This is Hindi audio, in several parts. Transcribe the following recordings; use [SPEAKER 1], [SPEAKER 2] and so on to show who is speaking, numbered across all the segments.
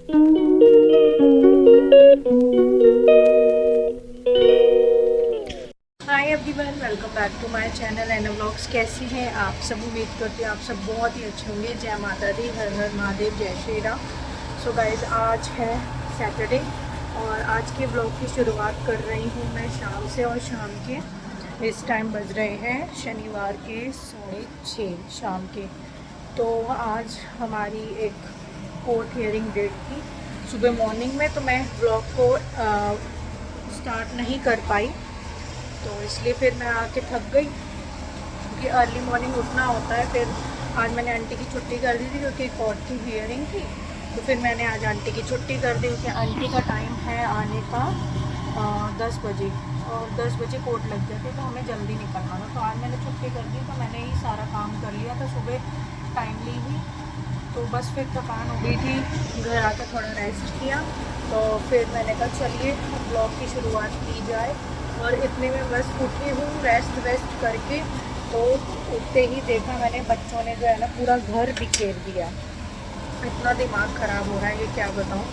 [SPEAKER 1] Hi everyone, welcome back to my channel and vlogs. कैसे हैं आप सब? उम्मीद करती हूँ आप सब बहुत ही अच्छे होंगे। जय माता दी, हर हर महादेव, जय श्री राम। सो गाइस, आज है सैटरडे और आज के व्लॉग की शुरुआत कर रही हूँ मैं शाम से। और शाम के इस टाइम बज रहे हैं शनिवार के 6:30 शाम के। तो आज हमारी एक कोर्ट हियरिंग डेट थी सुबह मॉर्निंग में, तो मैं व्लॉग को स्टार्ट नहीं कर पाई। तो इसलिए फिर मैं आके थक गई क्योंकि अर्ली मॉर्निंग उठना होता है। फिर आज मैंने आंटी की छुट्टी कर दी थी क्योंकि कोर्ट की हियरिंग थी। तो फिर मैंने आज आंटी की छुट्टी कर दी क्योंकि आंटी का टाइम है आने का 10 बजे, और 10 बजे कोर्ट लग जाती है तो हमें जल्दी निकलना था। तो आज मैंने छुट्टी कर दी, तो मैंने ही सारा काम कर लिया था सुबह टाइमली ही। तो बस फिर थकान हो गई थी, घर आकर थोड़ा रेस्ट किया। तो फिर मैंने कहा चलिए ब्लॉग की शुरुआत की जाए। और इतने में बस उठी हूँ रेस्ट वेस्ट करके, तो उठते ही देखा मैंने बच्चों ने जो है ना पूरा घर बिखेर दिया। इतना दिमाग ख़राब हो रहा है, ये क्या बताऊँ।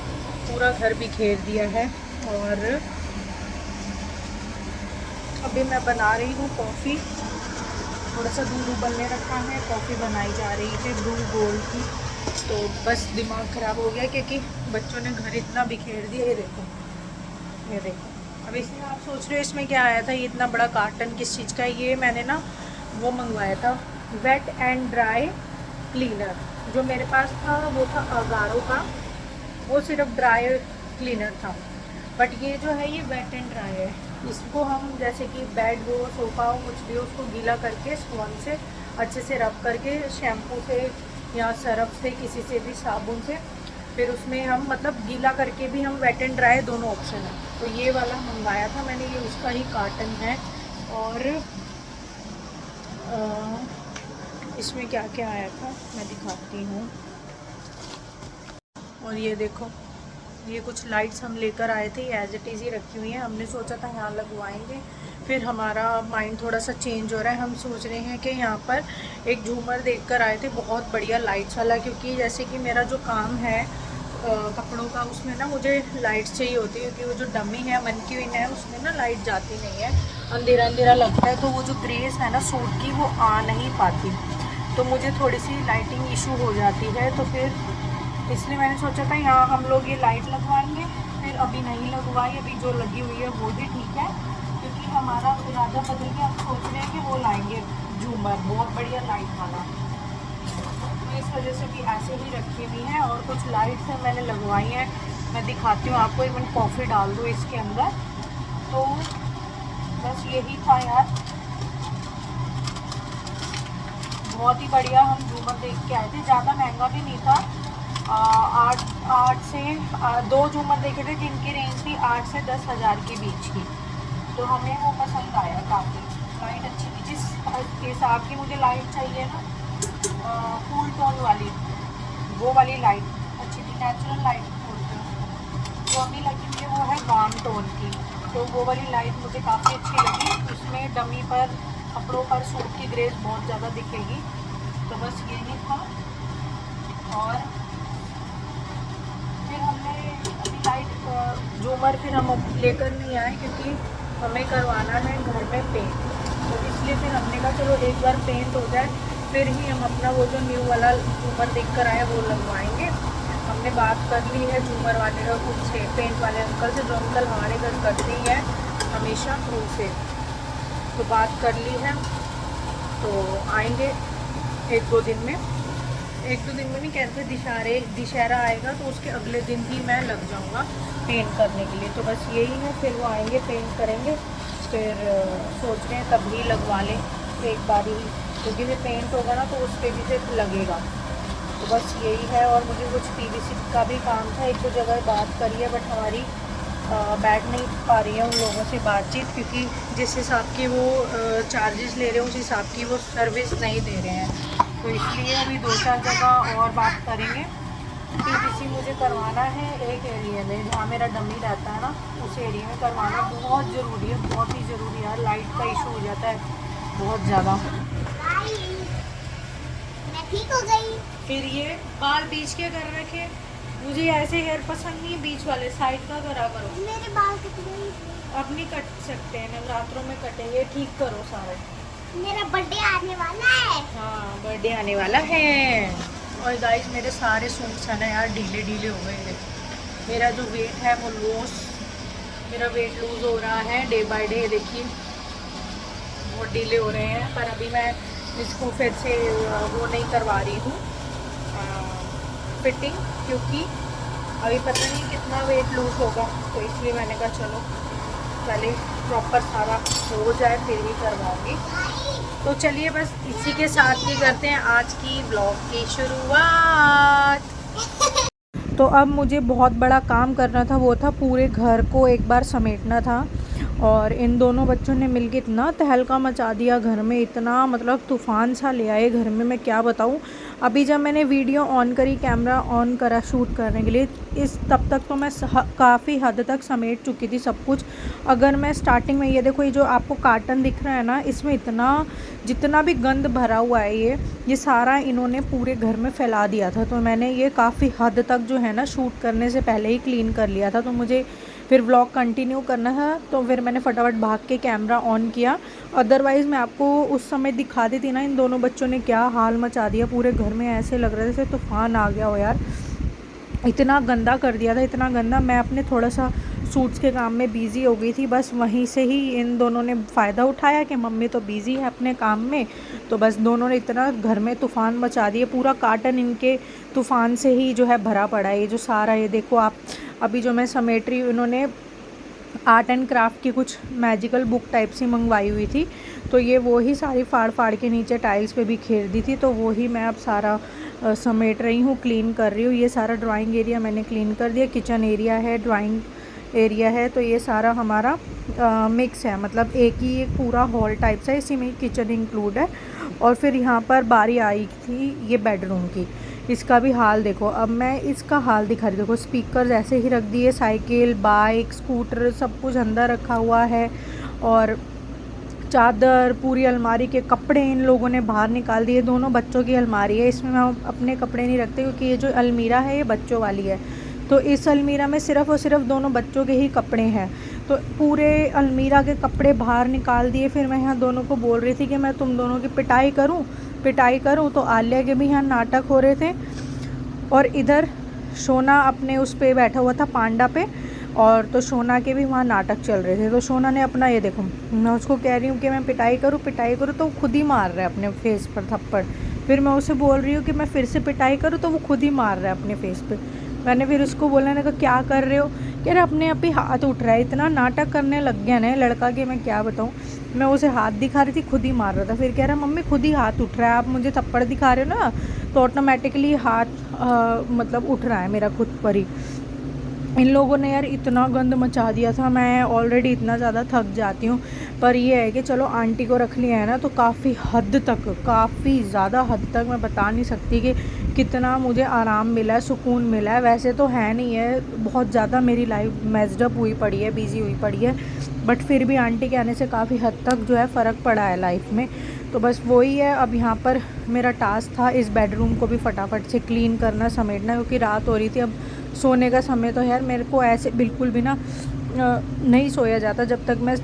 [SPEAKER 1] पूरा घर बिखेर दिया है। और अभी मैं बना रही हूँ कॉफ़ी। थोड़ा सा दूध उबलने रखा है, कॉफ़ी बनाई जा रही है ब्लू गोल्ड की। तो बस दिमाग ख़राब हो गया क्योंकि बच्चों ने घर इतना बिखेर दिया। ये देखो, ये देखो। अब इसमें आप सोच रहे हो इसमें क्या आया था, ये इतना बड़ा कार्टन किस चीज़ का है? ये मैंने ना वो मंगवाया था, वेट एंड ड्राई क्लीनर। जो मेरे पास था वो था अगारो का, वो सिर्फ ड्राई क्लीनर था। बट ये जो है ये वेट एंड ड्राई है। इसको हम जैसे कि बेड हो, सोफ़ा हो, कुछ भी हो, उसको गीला करके स्पॉन्ज से अच्छे से रब करके, शैम्पू से या सरफ से, किसी से भी, साबुन से, फिर उसमें हम मतलब गीला करके भी हम वेट एंड ड्राई दोनों ऑप्शन है। तो ये वाला मंगवाया था मैंने, ये उसका ही कार्टन है। और इसमें क्या क्या आया था मैं दिखाती हूँ। और ये देखो, ये कुछ लाइट्स हम लेकर आए थे, एज इट इज़ ही रखी हुई हैं। हमने सोचा था यहाँ लगवाएंगे, फिर हमारा माइंड थोड़ा सा चेंज हो रहा है। हम सोच रहे हैं कि यहाँ पर एक झूमर देख कर आए थे, बहुत बढ़िया लाइट्स वाला। क्योंकि जैसे कि मेरा जो काम है कपड़ों का, उसमें ना मुझे लाइट्स चाहिए होती है। क्योंकि वो जो डमी है, मनक्यूइन है, उसमें ना लाइट जाती नहीं है, अंधेरा अंधेरा लगता है। तो वो जो ग्रेस है ना सूट की, वो आ नहीं पाती। तो मुझे थोड़ी सी लाइटिंग इशू हो जाती है। तो फिर इसलिए मैंने सोचा था यहाँ हम लोग ये लाइट लगवाएंगे। फिर अभी नहीं लगवाई, अभी जो लगी हुई है वो भी ठीक है। क्योंकि हमारा इरादा बदल के हम सोच रहे हैं कि वो लाएंगे झूमर, बहुत बढ़िया लाइट वाला। तो इस वजह से भी ऐसे ही रखी हुई है। और कुछ लाइट्स हैं मैंने लगवाई हैं, मैं दिखाती हूँ आपको। इवन कॉफ़ी डाल दो इसके अंदर। तो बस यही था यार, बहुत ही बढ़िया। हम झूमर देख के आए थे, ज़्यादा महंगा भी नहीं था। 8 से 2 झूमर देखे थे जिनकी रेंज थी 8 से 10 हज़ार के बीच की। तो हमें वो पसंद आया काफ़ी। लाइट अच्छी थी, जिस हिसाब की मुझे लाइट चाहिए ना, कूल टोन वाली, वो वाली लाइट अच्छी थी। नेचुरल लाइट बोलते हैं, जो अभी लगी हुई है वो है वार्म टोन की। तो वो वाली लाइट मुझे काफ़ी अच्छी लगी। उसमें डमी पर, कपड़ों पर सूट की ग्रेस बहुत ज़्यादा दिखेगी। तो बस यही था। और फिर हमने अभी लाइट झूमर फिर हम लेकर नहीं आए क्योंकि हमें करवाना है घर में पेंट। तो इसलिए फिर हमने कहा चलो एक बार पेंट हो जाए, फिर ही हम अपना वो जो न्यू वाला झूमर देख कर आए वो लगवाएंगे। हमने बात कर ली है झूमर वाले से, पेंट वाले अंकल से, जो अंकल हमारे घर करते ही है हमेशा उनसे। तो बात कर ली है, तो आएंगे 1-2 दिन में। 1-2 दिन में नहीं कहते, दशहरा आएगा तो उसके अगले दिन ही मैं लग जाऊंगा पेंट करने के लिए। तो बस यही है, फिर वो आएंगे पेंट करेंगे। फिर सोच रहे हैं तभी लगवा लें एक बार ही, क्योंकि फिर पेंट होगा ना तो उस पर भी फिर लगेगा। तो बस यही है। और मुझे कुछ पीवीसी का भी काम था, 1-2 जगह बात करी है, बट हमारी बैठ नहीं पा रही है उन लोगों से बातचीत, क्योंकि जिस हिसाब की वो चार्जेस ले रहे हैं उस हिसाब की वो सर्विस नहीं दे रहे हैं। तो इसलिए अभी 2-4 जगह और बात करेंगे। पीवीसी मुझे करवाना है एक एरिया में जहाँ मेरा डमी रहता है ना, उस एरिया में करवाना बहुत ज़रूरी है, बहुत ही ज़रूरी है। लाइट का इशू हो जाता है बहुत ज़्यादा।
[SPEAKER 2] मैं ठीक हो गई।
[SPEAKER 1] फिर ये बाल बीच के कर रखे, मुझे ऐसे हेयर पसंद नहीं, बीच वाले साइड का करा करो।
[SPEAKER 2] मेरे बाल कितने
[SPEAKER 1] अब नहीं कट सकते हैं, नवरात्रों में कटेंगे, ठीक करो सारे।
[SPEAKER 2] मेरा बर्थडे आने वाला है।
[SPEAKER 1] हाँ बर्थडे आने वाला है। और गाइस मेरे सारे सूट्स हैं ना यार ढीले ढीले हो गए हैं। मेरा जो वेट है वो मेरा वेट लूज़ हो रहा है डे बाय डे, देखिए बहुत ढीले हो रहे हैं। पर अभी मैं इसको फिर से वो नहीं करवा रही हूँ फिटिंग, क्योंकि अभी पता नहीं कितना वेट लूज़ होगा, तो इसलिए मैंने कहा चलो पहले प्रॉपर सारा हो जाए फिर ही करवाऊँगी। तो चलिए बस इसी के साथ ही करते हैं आज की ब्लॉग की शुरुआत। तो अब मुझे बहुत बड़ा काम करना था, वो था पूरे घर को एक बार समेटना था। और इन दोनों बच्चों ने मिलके इतना तहलका मचा दिया घर में, इतना मतलब तूफ़ान सा ले आए घर में, मैं क्या बताऊँ। अभी जब मैंने वीडियो ऑन करी, कैमरा ऑन करा शूट करने के लिए, तब तक तो मैं काफ़ी हद तक समेट चुकी थी सब कुछ। अगर मैं स्टार्टिंग में, ये देखो ये जो आपको कार्टन दिख रहा है ना, इसमें इतना जितना भी गंद भरा हुआ है ये सारा इन्होंने पूरे घर में फैला दिया था। तो मैंने ये काफ़ी हद तक जो है ना शूट करने से पहले ही क्लीन कर लिया था। तो मुझे फिर व्लॉग कंटिन्यू करना था, तो फिर मैंने फटाफट भाग के कैमरा ऑन किया। अदरवाइज़ मैं आपको उस समय दिखा देती ना, इन दोनों बच्चों ने क्या हाल मचा दिया पूरे घर में, ऐसे लग रहा था जैसे तूफ़ान आ गया हो यार। इतना गंदा कर दिया था, इतना गंदा। मैं अपने थोड़ा सा सूट्स के काम में बिज़ी हो गई थी, बस वहीं से ही इन दोनों ने फ़ायदा उठाया कि मम्मी तो बिज़ी है अपने काम में। तो बस दोनों ने इतना घर में तूफ़ान मचा दिए, पूरा कार्टन इनके तूफ़ान से ही जो है भरा पड़ा है। ये जो सारा, ये देखो आप, अभी जो मैं समेट रही हूँ, इन्होंने आर्ट एंड क्राफ्ट की कुछ मैजिकल बुक टाइप सी मंगवाई हुई थी, तो ये वो ही सारी फाड़ फाड़ के नीचे टाइल्स पे भी घेर दी थी। तो वो ही मैं अब सारा समेट रही हूँ, क्लीन कर रही हूँ। ये सारा ड्राइंग एरिया मैंने क्लीन कर दिया, किचन एरिया है, ड्राइंग एरिया है, तो ये सारा हमारा मिक्स है, मतलब एक ही एक पूरा हॉल टाइप सा, इसी में किचन इंक्लूड है। और फिर यहाँ पर बारी आई थी ये बेडरूम की, इसका भी हाल देखो। अब मैं इसका हाल दिखा रही, देखो स्पीकर ऐसे ही रख दिए, साइकिल, बाइक, स्कूटर सब कुछ अंदर रखा हुआ है। और चादर, पूरी अलमारी के कपड़े इन लोगों ने बाहर निकाल दिए। दोनों बच्चों की अलमारी है, इसमें हम अपने कपड़े नहीं रखते, क्योंकि ये जो अलमीरा है ये बच्चों वाली है। तो इस अलमीरा में सिर्फ़ और सिर्फ दोनों बच्चों के ही कपड़े हैं। तो पूरे अलमीरा के कपड़े बाहर निकाल दिए। फिर मैं यहाँ दोनों को बोल रही थी कि मैं तुम दोनों की पिटाई करूँ, तो आलिया के भी यहाँ नाटक हो रहे थे। और इधर सोना अपने उस पे बैठा हुआ था, पांडा पे, और तो सोना के भी वहाँ नाटक चल रहे थे। तो सोना ने अपना, ये देखो मैं उसको कह रही हूँ कि मैं पिटाई करूँ, तो वो खुद ही मार रहा है अपने फेस पर थप्पड़। फिर मैं उसे बोल रही हूँ कि मैं फिर से पिटाई करूँ, तो वो खुद ही मार रहा है अपने फेस पे। मैंने फिर उसको बोला, मैंने कहा क्या कर रहे हो, कह रहे अपने आप ही हाथ उठ रहा है, इतना नाटक करने लग गया ना लड़का कि मैं क्या बताऊँ। मैं उसे हाथ दिखा रही थी, खुद ही मार रहा था। फिर कह रहा मम्मी खुद ही हाथ उठ रहा है, आप मुझे थप्पड़ दिखा रहे हो ना, तो ऑटोमेटिकली हाथ मतलब उठ रहा है मेरा खुद पर ही। इन लोगों ने यार इतना गंद मचा दिया था, मैं ऑलरेडी इतना ज़्यादा थक जाती हूँ। पर ये है कि चलो आंटी को रख लिया है ना, तो काफ़ी हद तक, काफ़ी ज़्यादा हद तक मैं बता नहीं सकती कि कितना मुझे आराम मिला है, सुकून मिला है। वैसे तो है नहीं है, बहुत ज़्यादा मेरी लाइफ मेस्डअप हुई पड़ी है, बिज़ी हुई पड़ी है, बट फिर भी आंटी के आने से काफ़ी हद तक जो है फ़र्क पड़ा है लाइफ में। तो बस वही है। अब यहाँ पर मेरा टास्क था इस बेडरूम को भी फटाफट से क्लीन करना, समेटना, क्योंकि रात हो रही थी। अब सोने का समय तो यार मेरे को ऐसे बिल्कुल भी ना नहीं सोया जाता जब तक मैं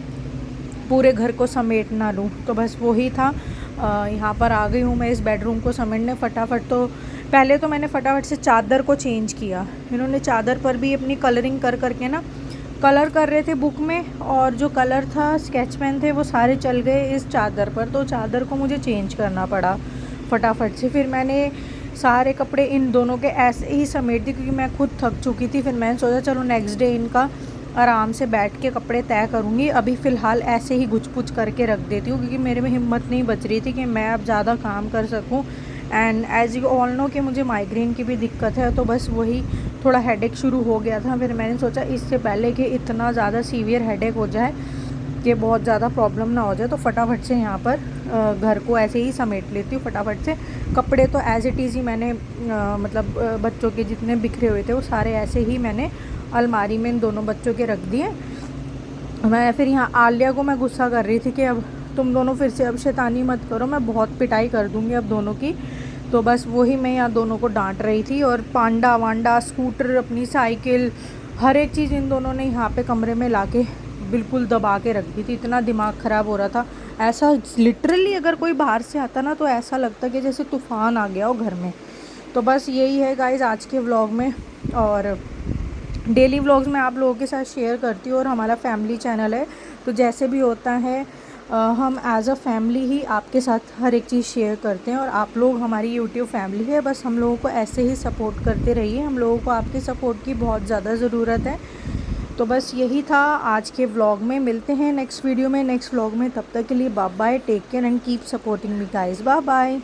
[SPEAKER 1] पूरे घर को समेट ना लूँ। तो बस वही था। यहाँ पर आ गई हूँ मैं इस बेडरूम को समेटने फटाफट। तो पहले तो मैंने फटाफट से चादर को चेंज किया। इन्होंने चादर पर भी अपनी कलरिंग कर करके ना कलर कर रहे थे बुक में, और जो कलर था स्केच पेन थे वो सारे चल गए इस चादर पर। तो चादर को मुझे चेंज करना पड़ा फटाफट से। फिर मैंने सारे कपड़े इन दोनों के ऐसे ही समेट दी, क्योंकि मैं खुद थक चुकी थी। फिर मैंने सोचा चलो नेक्स्ट डे इनका आराम से बैठ के कपड़े तय करूँगी। अभी फ़िलहाल ऐसे ही गुछ-पुछ करके रख देती हूँ, क्योंकि मेरे में हिम्मत नहीं बच रही थी कि मैं अब ज़्यादा काम कर सकूँ। And as you all know कि मुझे माइग्रेन की भी दिक्कत है, तो बस वही थोड़ा हेडेक शुरू हो गया था। फिर मैंने सोचा इससे पहले कि इतना ज़्यादा सीवियर हेडेक हो जाए, कि बहुत ज़्यादा प्रॉब्लम ना हो जाए, तो फटाफट से यहाँ पर घर को ऐसे ही समेट लेती हूँ फटाफट से। कपड़े तो एज़ इट इज़ ही मैंने मतलब बच्चों के जितने बिखरे हुए थे वो सारे ऐसे ही मैंने अलमारी में इन दोनों बच्चों के रख दिए। मैं फिर यहाँ आलिया को मैं गुस्सा कर रही थी कि अब तुम दोनों फिर से अब शैतानी मत करो, मैं बहुत पिटाई कर दूँगी अब दोनों की। तो बस वही मैं यहाँ दोनों को डांट रही थी। और पांडा वांडा, स्कूटर, अपनी साइकिल, हर एक चीज़ इन दोनों ने यहाँ पे कमरे में लाके बिल्कुल दबा के रख दी थी। इतना दिमाग ख़राब हो रहा था, ऐसा लिटरली अगर कोई बाहर से आता ना तो ऐसा लगता कि जैसे तूफ़ान आ गया हो घर में। तो बस यही है गाइज़ आज के व्लॉग में। और डेली व्लॉग्स मैं आप लोगों के साथ शेयर करती हूँ, और हमारा फैमिली चैनल है तो जैसे भी होता है हम एज अ फैमिली ही आपके साथ हर एक चीज़ शेयर करते हैं। और आप लोग हमारी यूट्यूब फैमिली है, बस हम लोगों को ऐसे ही सपोर्ट करते रहिए। हम लोगों को आपके सपोर्ट की बहुत ज़्यादा ज़रूरत है। तो बस यही था आज के व्लॉग में। मिलते हैं नेक्स्ट वीडियो में, नेक्स्ट व्लॉग में। तब तक के लिए bye bye, take care and keep supporting me guys. Bye bye.